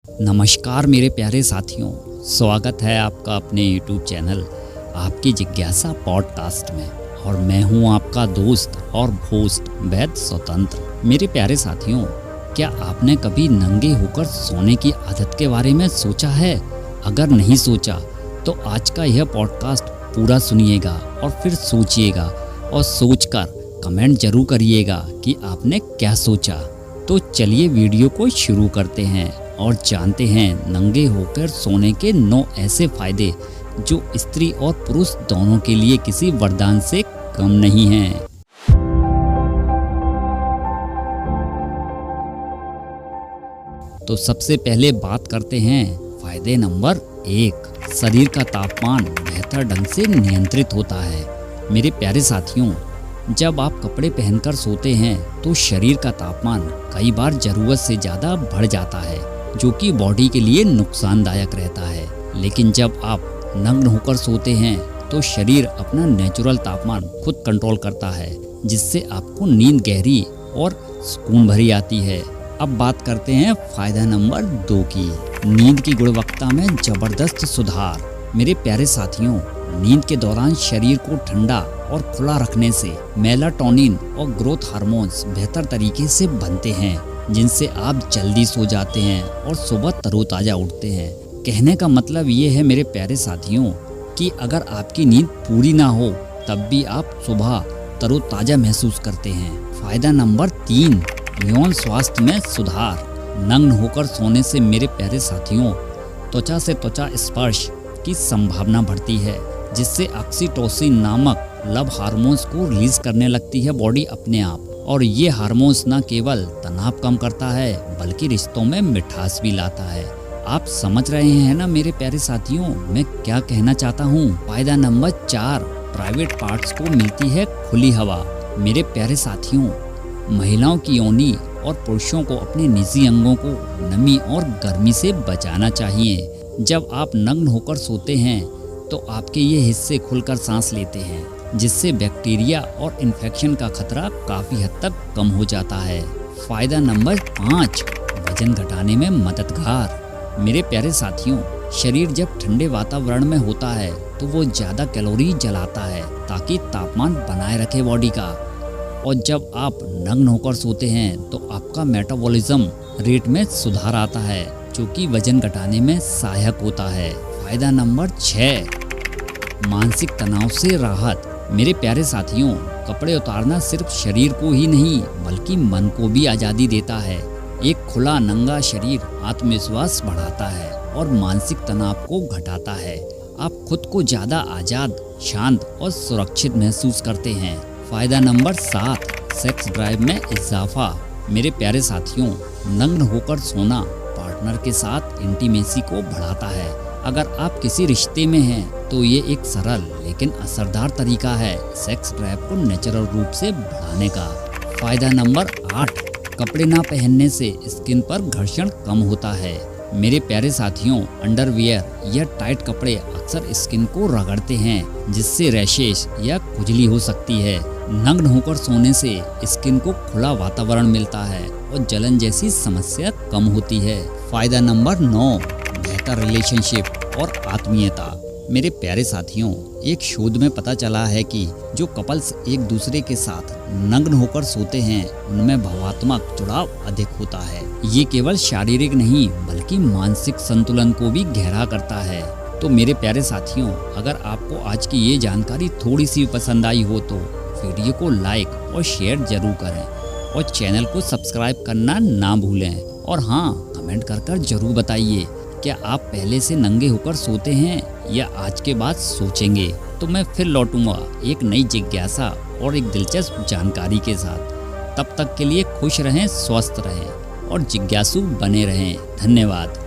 नमस्कार मेरे प्यारे साथियों, स्वागत है आपका अपने YouTube चैनल आपकी जिज्ञासा पॉडकास्ट में। और मैं हूं आपका दोस्त और होस्ट वैद्य स्वतंत्र। मेरे प्यारे साथियों, क्या आपने कभी नंगे होकर सोने की आदत के बारे में सोचा है? अगर नहीं सोचा तो आज का यह पॉडकास्ट पूरा सुनिएगा और फिर सोचिएगा और सोचकर कमेंट जरूर करिएगा कि आपने क्या सोचा। तो चलिए वीडियो को शुरू करते हैं और जानते हैं नंगे होकर सोने के 9 ऐसे फायदे जो स्त्री और पुरुष दोनों के लिए किसी वरदान से कम नहीं हैं। तो सबसे पहले बात करते हैं फायदे नंबर 1। शरीर का तापमान बेहतर ढंग से नियंत्रित होता है। मेरे प्यारे साथियों, जब आप कपड़े पहनकर सोते हैं तो शरीर का तापमान कई बार ज़रूरत से ज़्यादा बढ़ जाता है, जो कि बॉडी के लिए नुकसानदायक रहता है। लेकिन जब आप नग्न होकर सोते हैं तो शरीर अपना नेचुरल तापमान खुद कंट्रोल करता है, जिससे आपको नींद गहरी और सुकून भरी आती है। अब बात करते हैं फायदा नंबर 2 की, नींद की गुणवत्ता में ज़बरदस्त सुधार। मेरे प्यारे साथियों, नींद के दौरान शरीर को ठंडा और खुला रखने से मेलाटोनिन और ग्रोथ हार्मोन्स बेहतर तरीके से बनते हैं, जिनसे आप जल्दी सो जाते हैं और सुबह तरोताज़ा उठते हैं। कहने का मतलब ये है मेरे प्यारे साथियों कि अगर आपकी नींद पूरी ना हो तब भी आप सुबह तरोताज़ा महसूस करते हैं। फायदा नंबर 3, यौन स्वास्थ्य में सुधार। नग्न होकर सोने से मेरे प्यारे साथियों त्वचा से त्वचा स्पर्श की संभावना बढ़ती है, जिससे ऑक्सीटोसिन नामक लव हार्मोन्स को रिलीज करने लगती है बॉडी अपने आप। और ये हार्मोन्स न केवल तनाव कम करता है बल्कि रिश्तों में मिठास भी लाता है। आप समझ रहे हैं ना मेरे प्यारे साथियों मैं क्या कहना चाहता हूँ। फायदा नंबर 4, प्राइवेट पार्ट्स को मिलती है खुली हवा। मेरे प्यारे साथियों, महिलाओं की योनि और पुरुषों को अपने निजी अंगों को नमी और गर्मी से बचाना चाहिए। जब आप नग्न होकर सोते हैं तो आपके ये हिस्से खुलकर सांस लेते हैं, जिससे बैक्टीरिया और इन्फेक्शन का खतरा काफ़ी हद तक कम हो जाता है। फायदा नंबर 5, वजन घटाने में मददगार। मेरे प्यारे साथियों, शरीर जब ठंडे वातावरण में होता है तो वो ज़्यादा कैलोरी जलाता है ताकि तापमान बनाए रखे बॉडी का। और जब आप नग्न होकर सोते हैं तो आपका मेटाबॉलिज्म रेट में सुधार आता है, जो कि वजन घटाने में सहायक होता है। फायदा नंबर 6, मानसिक तनाव से राहत। मेरे प्यारे साथियों, कपड़े उतारना सिर्फ शरीर को ही नहीं बल्कि मन को भी आज़ादी देता है। एक खुला नंगा शरीर आत्मविश्वास बढ़ाता है और मानसिक तनाव को घटाता है। आप खुद को ज़्यादा आज़ाद, शांत और सुरक्षित महसूस करते हैं। फायदा नंबर 7, सेक्स ड्राइव में इजाफा। मेरे प्यारे साथियों, नग्न होकर सोना पार्टनर के साथ इंटीमेसी को बढ़ाता है। अगर आप किसी रिश्ते में हैं तो ये एक सरल लेकिन असरदार तरीका है सेक्स ड्राइव को नेचुरल रूप से बढ़ाने का। फायदा नंबर 8, कपड़े ना पहनने से स्किन पर घर्षण कम होता है। मेरे प्यारे साथियों, अंडरवियर या टाइट कपड़े अक्सर स्किन को रगड़ते हैं, जिससे रैशेस या खुजली हो सकती है। नग्न होकर सोने से स्किन को खुला वातावरण मिलता है और जलन जैसी समस्या कम होती है। फायदा नंबर 9, बेहतर रिलेशनशिप और आत्मीयता। मेरे प्यारे साथियों, एक शोध में पता चला है कि जो कपल्स एक दूसरे के साथ नग्न होकर सोते हैं उनमें भावात्मक जुड़ाव अधिक होता है। ये केवल शारीरिक नहीं बल्कि मानसिक संतुलन को भी गहरा करता है। तो मेरे प्यारे साथियों, अगर आपको आज की ये जानकारी थोड़ी सी पसंद आई हो तो वीडियो को लाइक और शेयर जरूर करें और चैनल को सब्सक्राइब करना ना भूलें। और हाँ, कमेंट कर जरूर बताइए क्या आप पहले से नंगे होकर सोते हैं या आज के बाद सोचेंगे। तो मैं फिर लौटूंगा एक नई जिज्ञासा और एक दिलचस्प जानकारी के साथ। तब तक के लिए खुश रहें, स्वस्थ रहें और जिज्ञासु बने रहें। धन्यवाद।